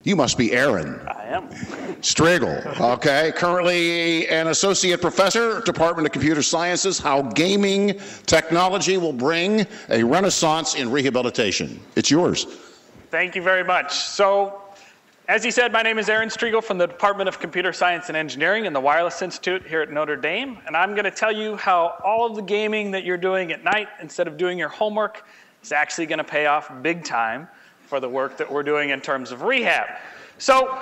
You must be Aaron. I am. Striegel, okay. Currently an associate professor, Department of Computer Sciences, how gaming technology will bring a renaissance in rehabilitation. It's yours. Thank you very much. So, as he said, my name is Aaron Striegel from the Department of Computer Science and Engineering in the Wireless Institute here at Notre Dame. And I'm going to tell you how all of the gaming that you're doing at night instead of doing your homework is actually going to pay off big time for the work that we're doing in terms of rehab. So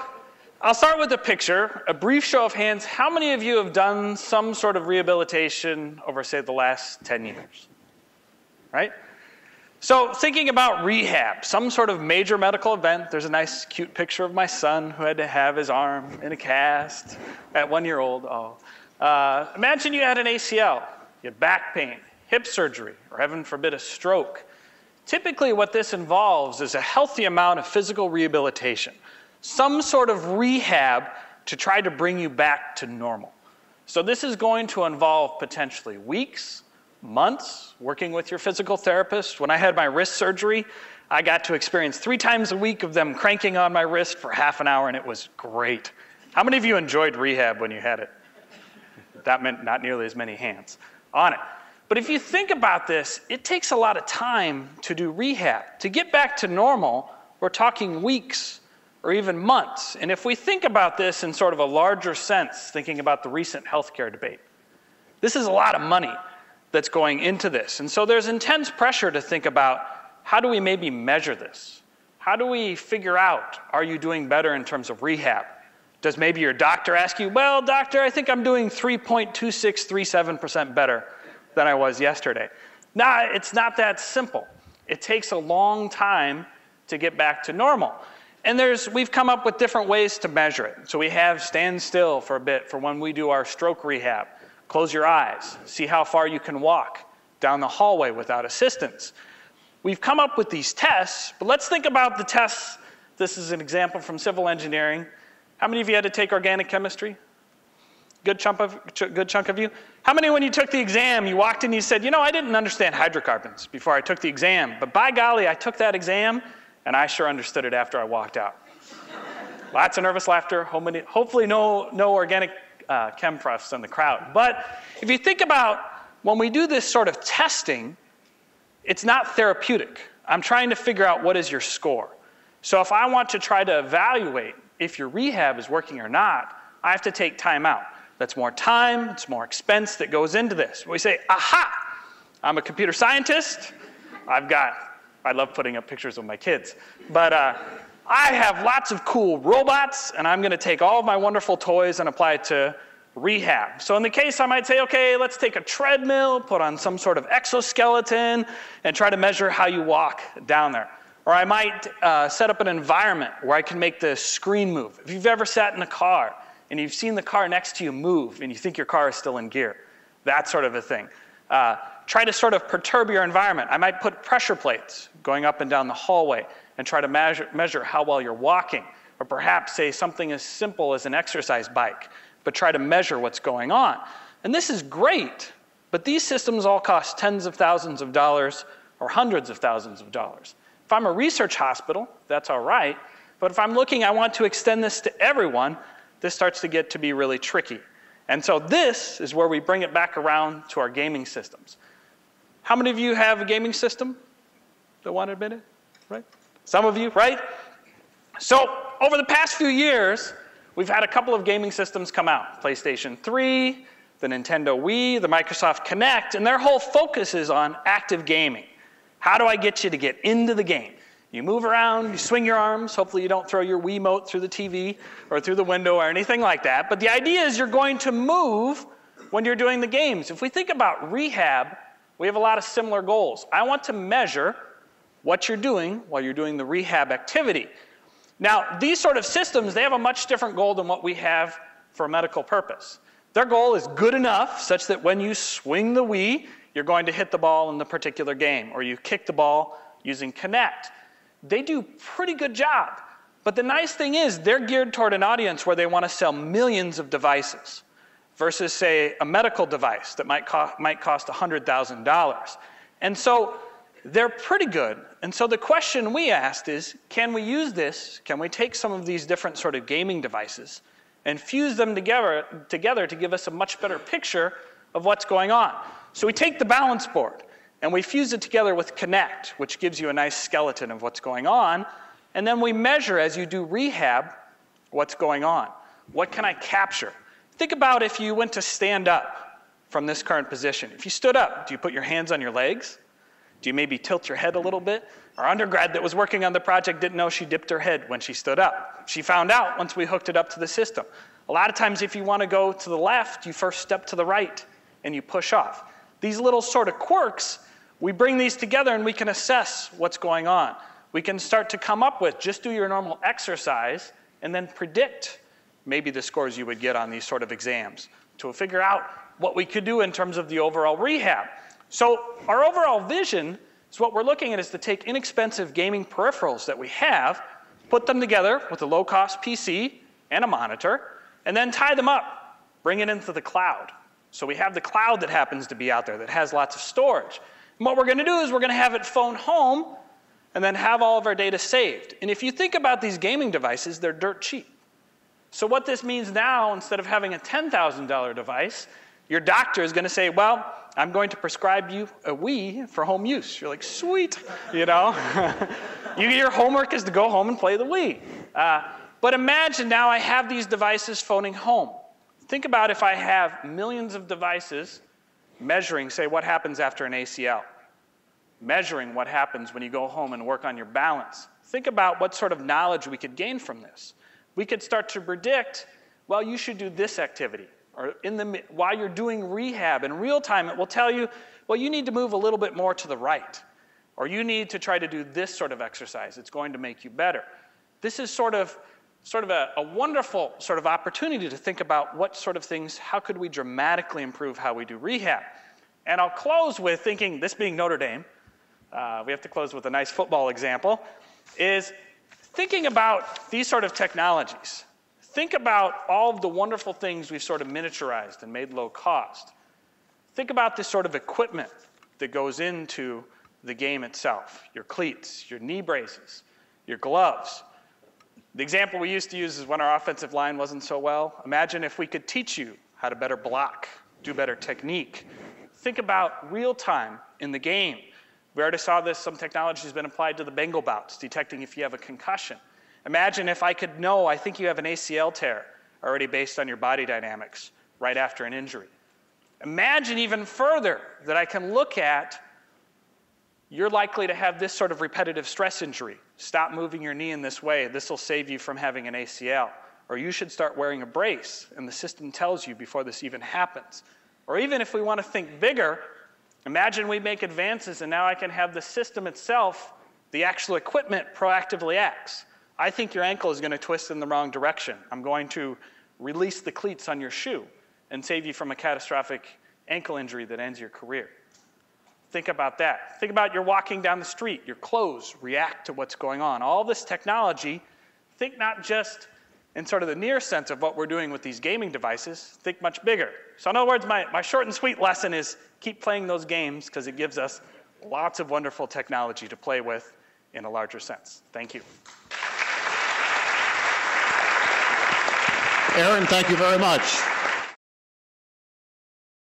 I'll start with a picture, a brief show of hands. How many of you have done some sort of rehabilitation over, say, the last 10 years? Right? So thinking about rehab, some sort of major medical event. There's a nice, cute picture of my son who had to have his arm in a cast at 1 year old. Imagine you had an ACL, you had back pain, hip surgery, or heaven forbid, a stroke. Typically, what this involves is a healthy amount of physical rehabilitation, some sort of rehab to try to bring you back to normal. So this is going to involve potentially weeks, months, working with your physical therapist. When I had my wrist surgery, I got to experience 3 times a week of them cranking on my wrist for half an hour, and it was great. How many of you enjoyed rehab when you had it? That meant not nearly as many hands on it. But if you think about this, it takes a lot of time to do rehab. To get back to normal, we're talking weeks or even months. And if we think about this in sort of a larger sense, thinking about the recent healthcare debate, this is a lot of money that's going into this. And so there's intense pressure to think about, how do we maybe measure this? How do we figure out, are you doing better in terms of rehab? Does maybe your doctor ask you, well, doctor, I think I'm doing 3.2637% better than I was yesterday. Nah, it's not that simple. It takes a long time to get back to normal. And we've come up with different ways to measure it. So we have stand still for a bit for when we do our stroke rehab. Close your eyes, see how far you can walk down the hallway without assistance. We've come up with these tests, but let's think about the tests. This is an example from civil engineering. How many of you had to take organic chemistry? Good chunk of you? How many, when you took the exam, you walked in and you said, you know, I didn't understand hydrocarbons before I took the exam, but by golly, I took that exam, and I sure understood it after I walked out. Lots of nervous laughter, hopefully no organic chem profs in the crowd. But if you think about when we do this sort of testing, it's not therapeutic. I'm trying to figure out what is your score. So if I want to try to evaluate if your rehab is working or not, I have to take time out. That's more time, it's more expense that goes into this. We say, aha, I'm a computer scientist. I love putting up pictures of my kids, but I have lots of cool robots, and I'm gonna take all of my wonderful toys and apply it to rehab. So in the case, I might say, okay, let's take a treadmill, put on some sort of exoskeleton, and try to measure how you walk down there. Or I might set up an environment where I can make the screen move. If you've ever sat in a car, and you've seen the car next to you move, and you think your car is still in gear, that sort of a thing. Try to sort of perturb your environment. I might put pressure plates going up and down the hallway and try to measure how well you're walking. Or perhaps say something as simple as an exercise bike, but try to measure what's going on. And this is great, but these systems all cost tens of thousands of dollars or hundreds of thousands of dollars. If I'm a research hospital, that's all right. But if I'm looking, I want to extend this to everyone, this starts to get to be really tricky. And so this is where we bring it back around to our gaming systems. How many of you have a gaming system that want to admit it? Right? Some of you, right? So over the past few years, we've had a couple of gaming systems come out. PlayStation 3, the Nintendo Wii, the Microsoft Kinect, and their whole focus is on active gaming. How do I get you to get into the game? You move around, you swing your arms. Hopefully you don't throw your Wiimote through the TV or through the window or anything like that. But the idea is you're going to move when you're doing the games. If we think about rehab, we have a lot of similar goals. I want to measure what you're doing while you're doing the rehab activity. Now, these sort of systems, they have a much different goal than what we have for a medical purpose. Their goal is good enough such that when you swing the Wii, you're going to hit the ball in the particular game, or you kick the ball using Kinect. They do a pretty good job. But the nice thing is they're geared toward an audience where they want to sell millions of devices versus, say, a medical device that might cost $100,000. And so they're pretty good. And so the question we asked is, can we use this? Can we take some of these different sort of gaming devices and fuse them together to give us a much better picture of what's going on? So we take the balance board and we fuse it together with Connect, which gives you a nice skeleton of what's going on. And then we measure, as you do rehab, what's going on. What can I capture? Think about if you went to stand up from this current position. If you stood up, do you put your hands on your legs? Do you maybe tilt your head a little bit? Our undergrad that was working on the project didn't know she dipped her head when she stood up. She found out once we hooked it up to the system. A lot of times if you want to go to the left, you first step to the right and you push off. These little sort of quirks, we bring these together and we can assess what's going on. We can start to come up with, just do your normal exercise and then predict maybe the scores you would get on these sort of exams to figure out what we could do in terms of the overall rehab. So our overall vision is what we're looking at is to take inexpensive gaming peripherals that we have, put them together with a low-cost PC and a monitor, and then tie them up, bring it into the cloud. So we have the cloud that happens to be out there that has lots of storage. And what we're going to do is we're going to have it phone home and then have all of our data saved. And if you think about these gaming devices, they're dirt cheap. So what this means now, instead of having a $10,000 device, your doctor is going to say, well, I'm going to prescribe you a Wii for home use. You're like, sweet, you know. Your homework is to go home and play the Wii. But imagine now I have these devices phoning home. Think about if I have millions of devices measuring, say, what happens after an ACL. Measuring what happens when you go home and work on your balance. Think about what sort of knowledge we could gain from this. We could start to predict, well, you should do this activity. Or while you're doing rehab in real time, it will tell you, well, you need to move a little bit more to the right. Or you need to try to do this sort of exercise. It's going to make you better. This is sort of a wonderful sort of opportunity to think about what sort of things, how could we dramatically improve how we do rehab? And I'll close with thinking, this being Notre Dame, we have to close with a nice football example, is thinking about these sort of technologies. Think about all of the wonderful things we've sort of miniaturized and made low cost. Think about this sort of equipment that goes into the game itself. Your cleats, your knee braces, your gloves. The example we used to use is when our offensive line wasn't so well. Imagine if we could teach you how to better block, do better technique. Think about real time in the game. We already saw this, some technology has been applied to the Bengal bouts, detecting if you have a concussion. Imagine if I could know, I think you have an ACL tear already based on your body dynamics right after an injury. Imagine even further that I can look at, you're likely to have this sort of repetitive stress injury. Stop moving your knee in this way. This will save you from having an ACL. Or you should start wearing a brace, and the system tells you before this even happens. Or even if we want to think bigger, imagine we make advances and now I can have the system itself, the actual equipment proactively acts. I think your ankle is going to twist in the wrong direction. I'm going to release the cleats on your shoe and save you from a catastrophic ankle injury that ends your career. Think about that. Think about you're walking down the street. Your clothes react to what's going on. All this technology, think not just in sort of the near sense of what we're doing with these gaming devices, think much bigger. So in other words, my short and sweet lesson is keep playing those games because it gives us lots of wonderful technology to play with in a larger sense. Thank you. Aaron, thank you very much.